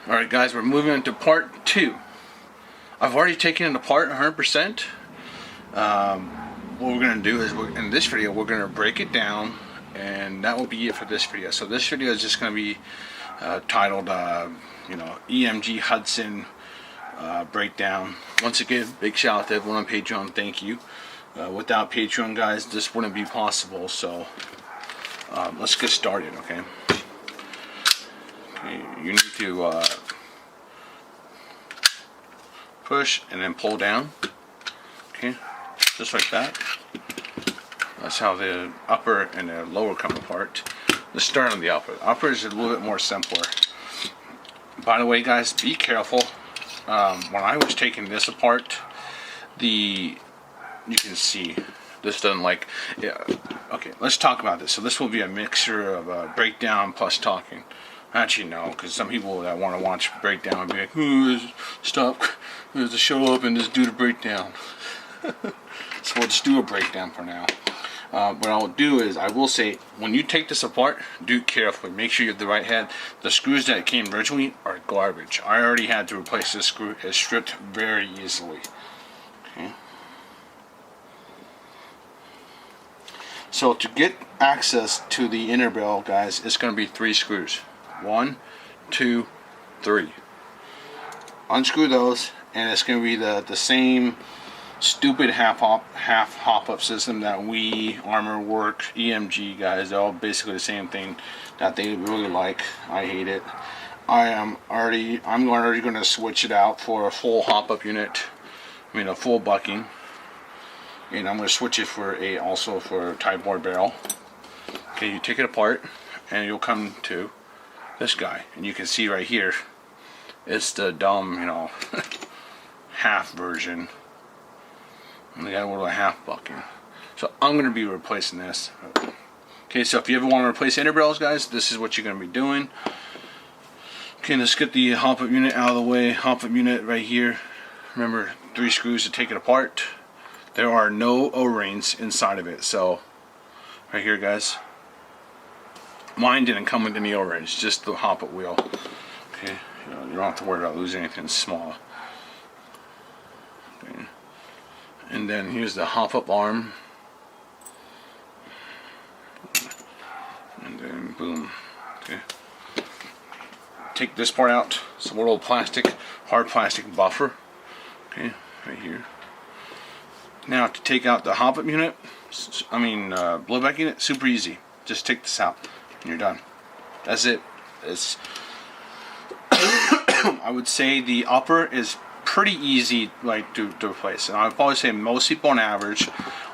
Alright guys, we're moving on to part 2. I've already taken it apart 100%. What we're going to do is, in this video, we're going to break it down, and that will be it for this video. So this video is just going to be titled, EMG Hudson breakdown. Once again, big shout out to everyone on Patreon. Thank you. Without Patreon, guys, this wouldn't be possible. So let's get started, okay? You need to push and then pull down, okay, just like that. That's how the upper and the lower come apart. Let's start on the upper. The upper is a little bit more simpler. By the way, guys, be careful. When I was taking this apart, you can see this doesn't okay, let's talk about this. So this will be a mixture of breakdown plus talking. Actually, no, because some people that want to watch breakdown would be like, stop, just show up and just do the breakdown. So we'll just do a breakdown for now. What I'll do is, I will say, when you take this apart, do it carefully. Make sure you have the right head. The screws that came originally are garbage. I already had to replace this screw. It's stripped very easily. Okay. So to get access to the inner barrel, guys, it's going to be 3 screws. 1, 2, 3. Unscrew those, and it's going to be the same stupid half hop up system that we, Armor Work, EMG, guys. They're all basically the same thing that they really like. I hate it. I'm already going to switch it out for a full hop up unit. I mean a full bucking, and I'm going to switch it for also for a tie board barrel. Okay, you take it apart, and you'll come to this guy, and you can see right here, it's the dumb, half version. And they got a little half bucking. So I'm going to be replacing this. Okay, so if you ever want to replace inner barrels, guys, this is what you're going to be doing. Okay, let's get the hop up unit out of the way. Hop up unit right here. Remember, 3 screws to take it apart. There are no O-rings inside of it. So right here, guys. Mine didn't come with any O-rings, just the hop up wheel. Okay, you don't have to worry about losing anything small. Okay. And then here's the hop up arm. And then boom. Okay. Take this part out. It's a little plastic, hard plastic buffer. Okay, right here. Now to take out the hop up unit, blowback unit, super easy. Just take this out and you're done. That's it. It's I would say the upper is pretty easy to replace, and I'd probably say most people on average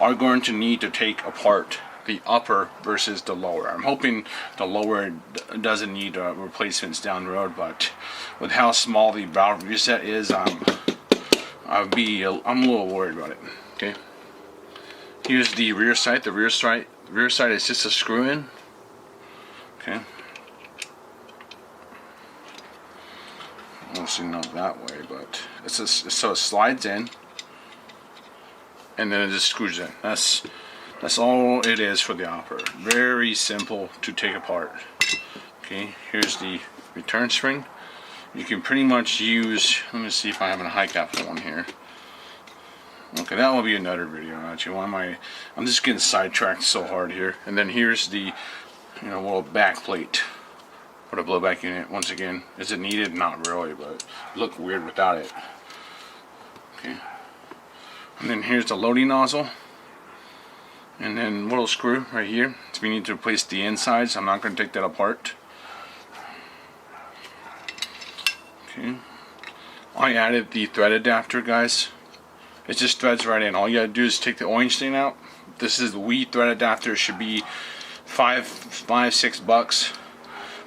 are going to need to take apart the upper versus the lower. I'm hoping the lower doesn't need replacements down the road, but with how small the valve reset is, I'm a little worried about it. Okay, here's the rear sight. The rear sight is just a screw in. Okay, obviously not that way, but so it slides in, and then it just screws in. That's all it is for the upper. Very simple to take apart. Okay, here's the return spring. You can pretty much use. Let me see if I have a high cap one here. Okay, that will be another video. Actually, I'm just getting sidetracked so hard here. And then here's the little back plate for the blowback unit. Once again, is it needed? Not really, but it look weird without it. Okay. And then here's the loading nozzle. And then little screw right here. So we need to replace the insides. I'm not going to take that apart. Okay. I added the thread adapter, guys. It just threads right in. All you gotta do is take the orange thing out. This is the Wii thread adapter. It should be $5, $6.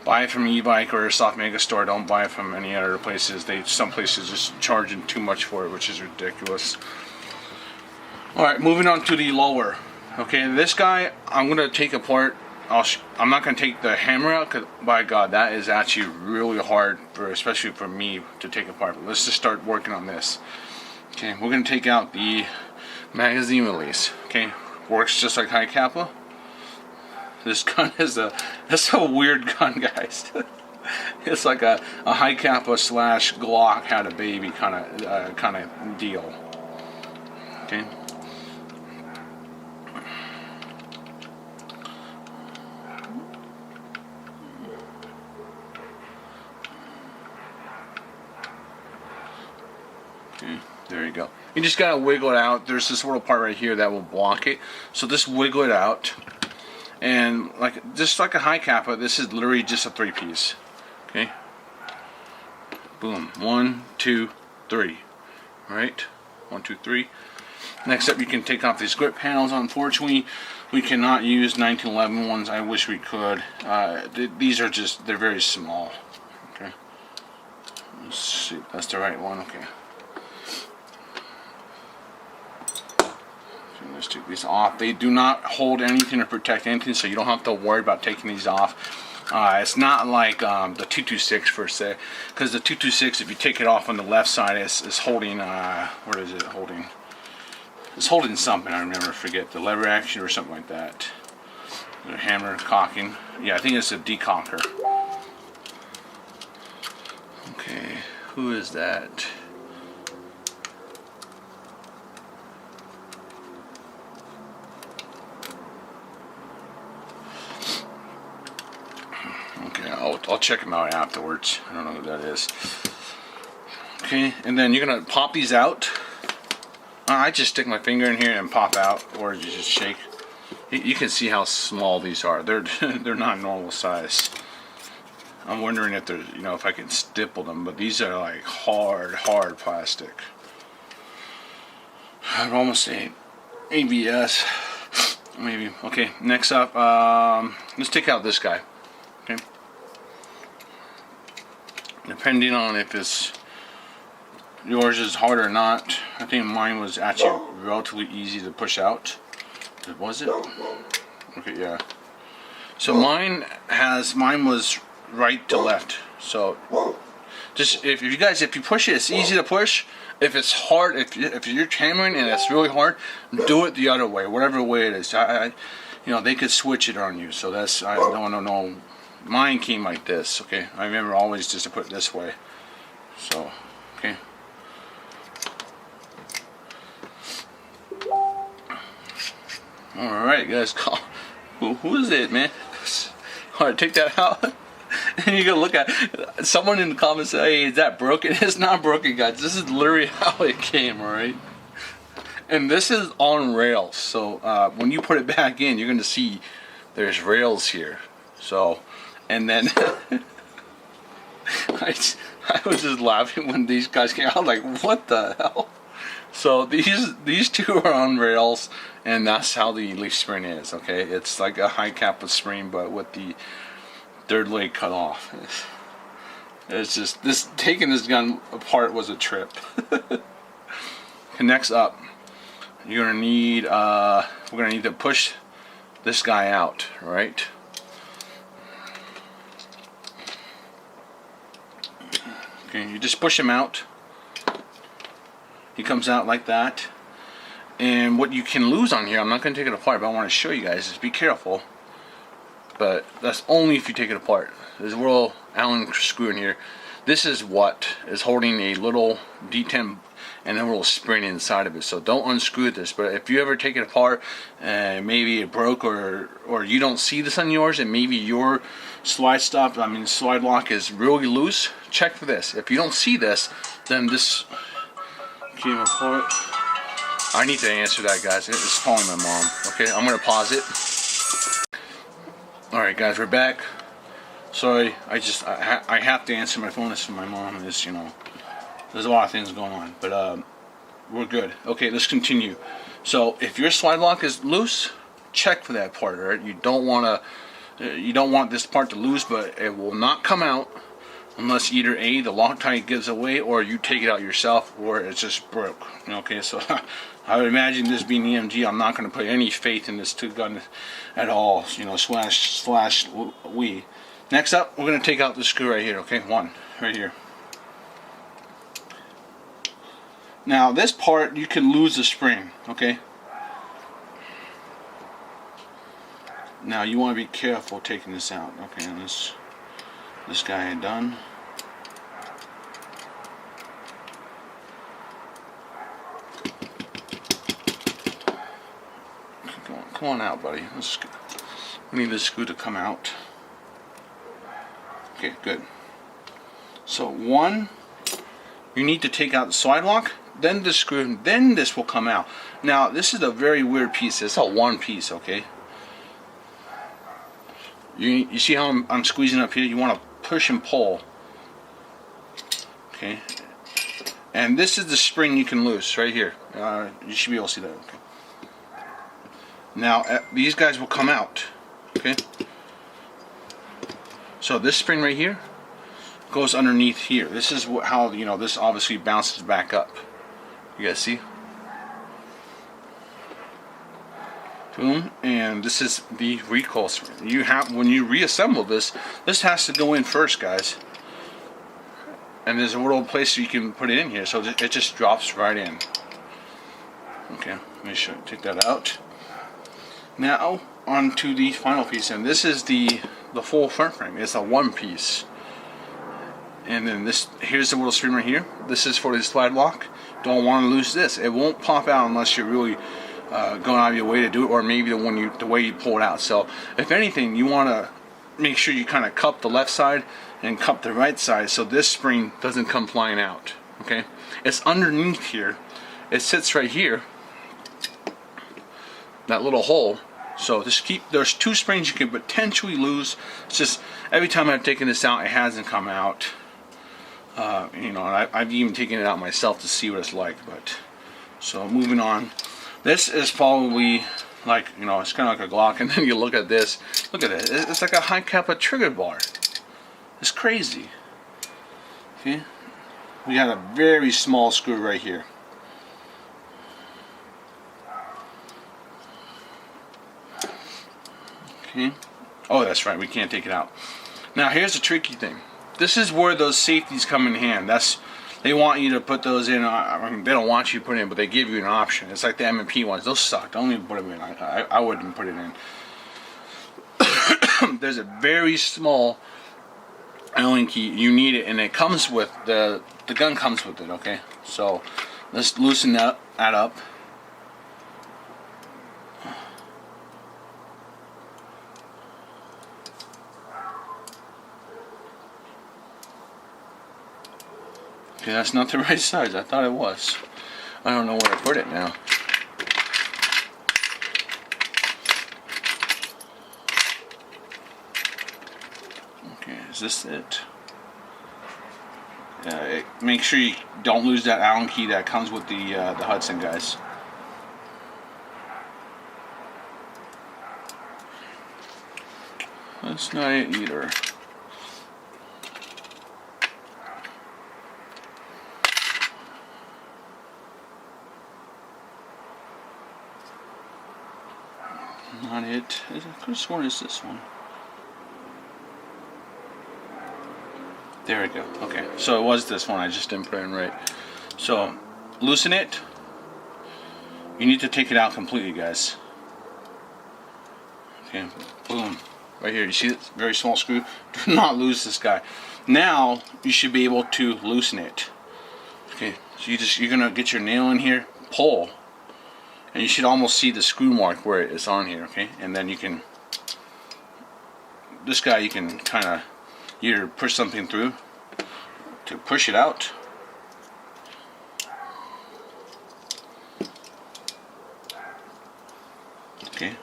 Buy it from e-bike or a Soft Mega Store. Don't buy it from any other places. Some places just charging too much for it, which is ridiculous. Alright, moving on to the lower. Okay, this guy I'm gonna take apart. I'm not gonna take the hammer out, because by God, that is actually really hard especially for me to take apart. But let's just start working on this. Okay, we're going to take out the magazine release. Okay, works just like high kappa. This gun is that's a weird gun, guys. It's like a high kappa slash Glock had a baby kind of deal. Okay. Okay, there you go. You just gotta wiggle it out. There's this little part right here that will block it. So just wiggle it out. And just like a high kappa, this is literally just a 3-piece. Okay. Boom. 1, 2, 3. Right? 1, 2, 3. Next up, you can take off these grip panels. Unfortunately, we cannot use 1911 ones. I wish we could. These are they're very small. Okay. Let's see. That's the right one. Okay. Let's take these off. They do not hold anything or protect anything, so you don't have to worry about taking these off. It's not like the 226 per se, because the 226, if you take it off on the left side, is holding. What is it holding? It's holding something. I forget the lever action or something like that. The hammer cocking. Yeah, I think it's a decocker. Okay, who is that? I'll check them out afterwards. I don't know who that is. Okay, and then you're gonna pop these out. I just stick my finger in here and pop out, or you just shake. You can see how small these are. They're they're not normal size. I'm wondering if there's, if I can stipple them, but these are like hard plastic. I'd almost say ABS, maybe. Okay, next up, let's take out this guy. Okay. Depending on if yours is hard or not, I think mine was actually relatively easy to push out. Was it? Okay, yeah. So mine was right to left. So just if you push it, it's easy to push. If it's hard, if you're hammering and it's really hard, do it the other way, whatever way it is. They could switch it on you. So I don't know. Mine came like this, okay? I remember always just to put it this way. So, okay. Alright, guys. Who is it, man? Alright, take that out. And you can look at someone in the comments say, hey, is that broken? It's not broken, guys. This is literally how it came, alright? And this is on rails. So, when you put it back in, you're going to see there's rails here. So, and then I was just laughing when these guys came out, like, what the hell? So these two are on rails, and that's how the leaf spring is, okay? It's like a high kappa spring, but with the third leg cut off. It's just, taking this gun apart was a trip. Next up, you're gonna need, we're gonna need to push this guy out, right? Okay, you just push him out. He comes out like that. And what you can lose on here, I'm not going to take it apart, but I want to show you guys, is be careful. But that's only if you take it apart. There's a little Allen screw in here. This is what is holding a little D10 and a little spring inside of it. So don't unscrew this. But if you ever take it apart, maybe it broke, or you don't see this on yours, and maybe your slide lock is really loose, check for this. If you don't see this, then this came apart. I need to answer that, guys. It's calling my mom. Okay, I'm gonna pause it. Alright, guys, we're back. Sorry, I have to answer my phone. This from my mom. There's a lot of things going on, but we're good. Okay, let's continue. So if your slide lock is loose, check for that part. Alright, you don't want this part to lose, but it will not come out unless either A, the Loctite gives away, or you take it out yourself, or it's just broke. Okay, so I would imagine this being EMG, I'm not going to put any faith in this gun at all. Slash we. Next up, we're going to take out the screw right here. Okay, one right here. Now this part, you can lose the spring. Okay. Now you want to be careful taking this out. Okay, This guy ain't done. Come on out, buddy. We need this screw to come out. Okay, good. So one, you need to take out the slide lock, then the screw, then this will come out. Now this is a very weird piece. It's a one piece, okay? You see how I'm squeezing up here? You want to push and pull. Okay. And this is the spring you can loose right here. You should be able to see that. Okay. Now these guys will come out. Okay. So this spring right here goes underneath here. This is how, you know, this obviously bounces back up. You guys see? Boom, and this is the recoil spring. You have, when you reassemble this has to go in first, guys. And there's a little place you can put it in here, so it just drops right in. Okay, let me take that out. Now on to the final piece, and this is the full front frame. It's a one piece. And then here's the little spring right here. This is for the slide lock. Don't want to lose this. It won't pop out unless you're really going out of your way to do it, or maybe the way you pull it out. So if anything, you want to make sure you kind of cup the left side and cup the right side so this spring doesn't come flying out. Okay, it's underneath here. It sits right here, that little hole. So just there's two springs you can potentially lose. It's just every time I've taken this out, it hasn't come out. You know, I've even taken it out myself to see what it's like. But so moving on. This is probably like, you know, it's kind of like a Glock, and then you look at this. Look at it. It's like a high kappa trigger bar. It's crazy. Okay, we got a very small screw right here. Okay. Oh, that's right. We can't take it out. Now here's the tricky thing. This is where those safeties come in hand. They want you to put those in. I mean, they don't want you to put it in, but they give you an option. It's like the M&P ones. Those suck. Don't even put them in. I wouldn't put it in. There's a very small Allen key. You need it, and it comes with the gun comes with it. Okay, so let's loosen that up. Okay, that's not the right size. I thought it was. I don't know where I put it now. Okay, is this it? Make sure you don't lose that Allen key that comes with the Hudson, guys. That's not it either. Not it. I could have sworn it's this one. There we go. Okay, so it was this one. I just didn't put it in right. So loosen it. You need to take it out completely, guys. Okay, boom. Right here. You see this very small screw? Do not lose this guy. Now you should be able to loosen it. Okay, so you're gonna get your nail in here, pull. And you should almost see the screw mark where it's on here, okay? And then you can, this guy you can kind of either push something through to push it out. Okay,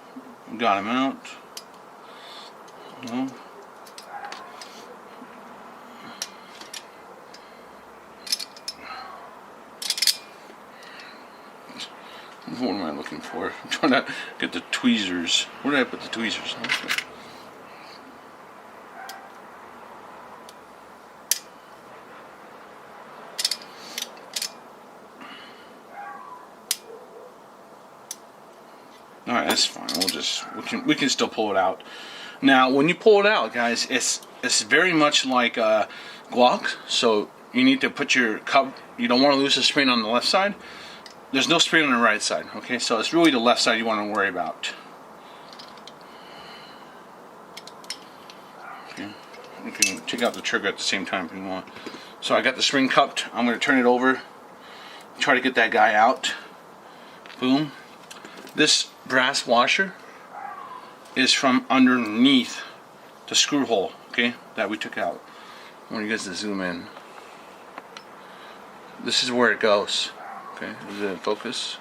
got him out. No. What am I looking for? I'm trying to get the tweezers. Where did I put the tweezers? Okay. All right, that's fine. We can still pull it out. Now, when you pull it out, guys, it's very much like a Glock. So you need to put your cup. You don't want to lose the spring on the left side. There's no spring on the right side, okay? So it's really the left side you want to worry about. Okay, you can take out the trigger at the same time if you want. So I got the spring cupped. I'm going to turn it over, try to get that guy out. Boom. This brass washer is from underneath the screw hole, okay, that we took out. I want you guys to zoom in. This is where it goes. Okay, is it in focus?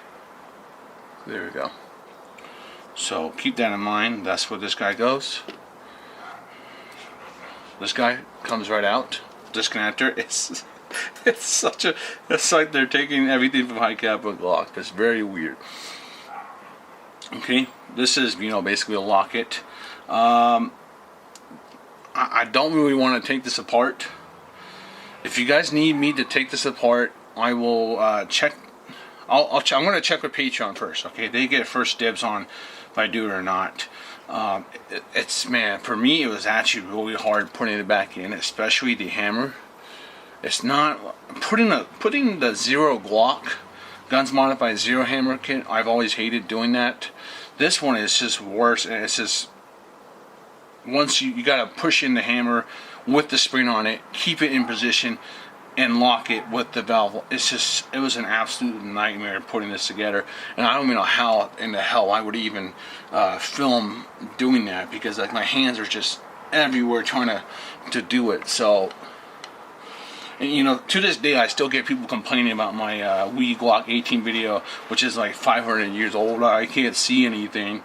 There we go. So keep that in mind. That's where this guy goes. This guy comes right out. Disconnector. It's like they're taking everything from high cap and Glock. It's very weird. Okay, this is, you know, basically a locket. I don't really want to take this apart. If you guys need me to take this apart, I will check. I'm going to check with Patreon first. Okay, they get first dibs on if I do it or not. Man, for me, it was actually really hard putting it back in, especially the hammer. It's not putting the Zero Glock Guns Modified Zero hammer kit. I've always hated doing that. This one is just worse, and it's just once you gotta push in the hammer with the spring on it, keep it in position, and lock it with the valve. It was an absolute nightmare putting this together, and I don't even know how in the hell I would even film doing that, because like my hands are just everywhere trying to do it. So, and, you know, to this day I still get people complaining about my Wii Glock 18 video, which is like 500 years old. I can't see anything.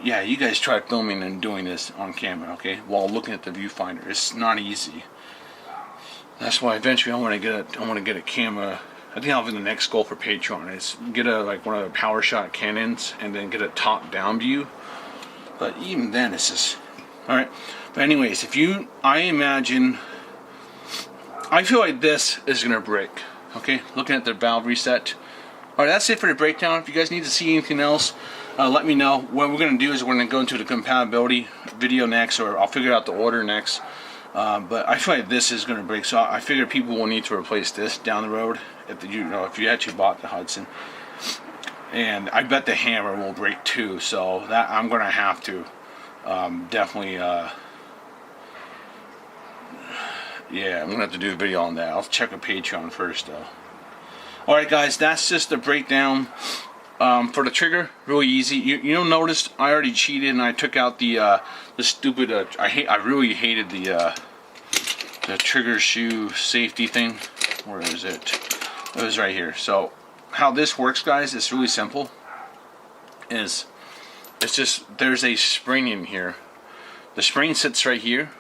Yeah, you guys try filming and doing this on camera, okay, while looking at the viewfinder. It's not easy. That's why eventually I want to get a camera. I think I'll have the next goal for Patreon is get like one of the power shot Canons and then get a top down view. But even then, it's just all right. But anyways, I feel like this is gonna break. Okay, looking at the valve reset. All right, that's it for the breakdown. If you guys need to see anything else, let me know. What we're gonna do is we're gonna go into the compatibility video next, or I'll figure out the order next. But I feel like this is going to break, so I figure people will need to replace this down the road if you actually bought the Hudson. And I bet the hammer will break too, so that I'm going to have to definitely, yeah, I'm going to have to do a video on that. I'll check with Patreon first though. Alright guys, that's just the breakdown. For the trigger, really easy. You'll notice I already cheated and I took out the stupid. I really hated the trigger shoe safety thing. Where is it? It was right here. So how this works, guys, is really simple. It's just there's a spring in here. The spring sits right here,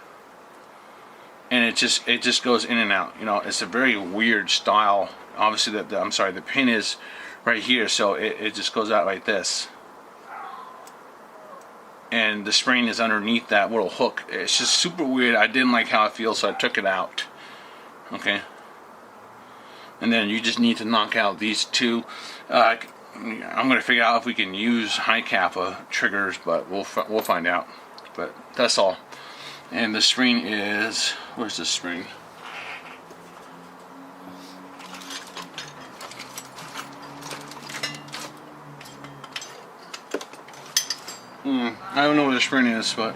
and it just goes in and out. You know, it's a very weird style. Obviously, the pin is right here, so it just goes out like this, and the spring is underneath that little hook. It's just super weird. I didn't like how it feels, so I took it out. Okay, and then you just need to knock out these two. I'm gonna figure out if we can use high kappa triggers, but we'll find out. But that's all. And the spring is, where's the spring? I don't know where the spring is, but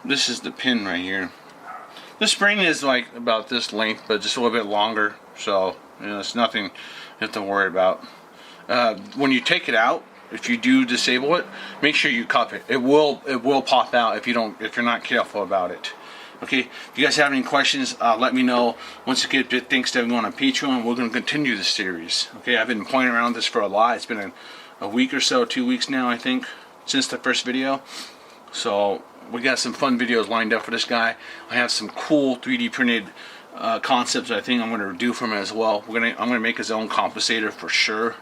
this is the pin right here. The spring is like about this length, but just a little bit longer, so you know, it's nothing you have to worry about. When you take it out, if you do disable it, make sure you cup it. It will pop out if you're not careful about it. Okay, if you guys have any questions, let me know. Once again, thanks to everyone on Patreon. We're going to continue this series. Okay, I've been pointing around this for a lot. It's been a week or so, 2 weeks now, I think, since the first video. So we got some fun videos lined up for this guy. I have some cool 3D printed concepts I think I'm going to do for him as well. I'm going to make his own compensator for sure,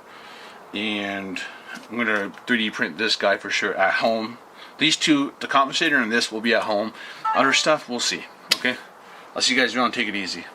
and I'm going to 3D print this guy for sure at home. These two, the compensator and this, will be at home. Other stuff, we'll see. Okay? I'll see you guys around. Take it easy.